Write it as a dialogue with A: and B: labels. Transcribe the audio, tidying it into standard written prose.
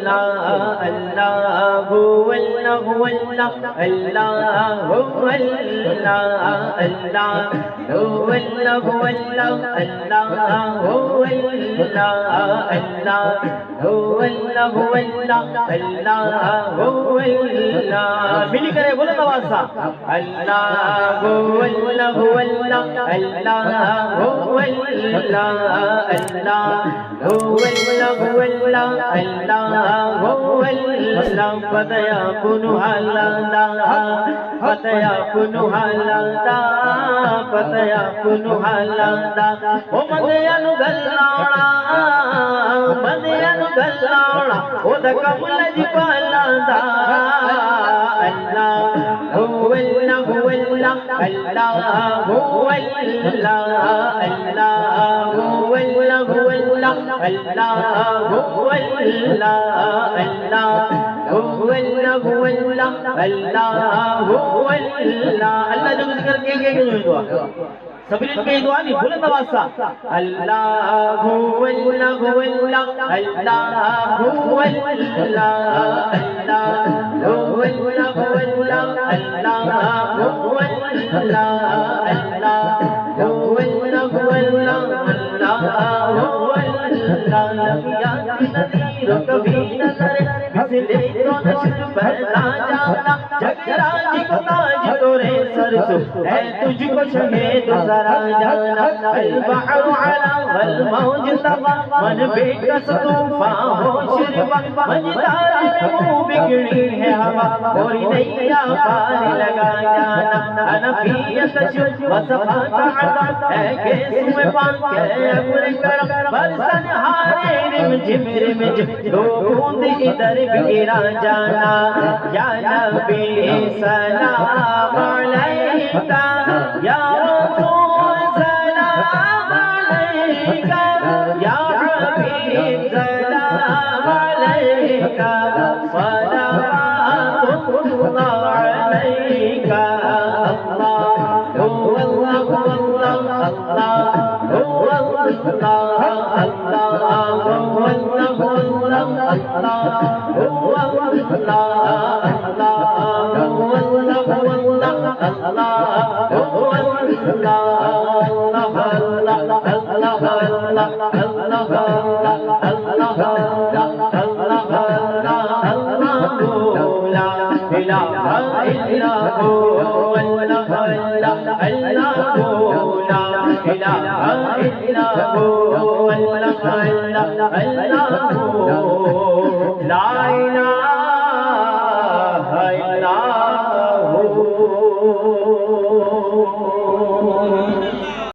A: اللہ اللہ هو اللہ هو اللہ اللہ هو اللہ اللہ هو اللہ هو اللہ اللہ هو اللہ اللہ هو اللہ هو اللہ اللہ هو اللہ ملی کرے بولے آواز سا اللہ هو اللہ هو اللہ اللہ هو اللہ اللہ هو اللہ هو اللہ اللہ هو اللہ فتيكون حلالا فتيكون حلالا فتيكون حلالا ومدين غلانا مدين غلانا ودكمل جبالا الله هو الله هو الله الله هو الله الله هو الله هو الله الله هو الله الله هو الله هو الله الله هو الله اللہ جو ذکر کے دعا سبھی کے دعا نہیں بولے تواسا اللہ هو الله هو الله الله هو الله الله هو الله هو الله الله هو الله الله هو الله هو الله الله هو الله یا نذیر کبھی نظر مثلے تو نشر پہلا جانا جگراج کو تاج تورے سر تو ہے تجھ کو شہید ذرا جانا البحر علا والموج طغى من بے کس طوفان ہو شربا مجدار میں منہ بگڑی ہے ہوا اور نیا پار لگا جانا انا فی یسجد وصفات عطا ہے کیس میں پان کے ابر کرم برسن ہارے رم جم دو بوند ادھر گرا جانا یا نبی سلام علیکہ یا رسول سلام علیکہ یا حبیب سلام علیکہ صلوات اللہ علیکہ اللہ هو اللہ اللہ اللہ هو اللہ اللہ هو اللہ اللہ هو اللہ اللہ هو اللہ اللہ هو لا الہ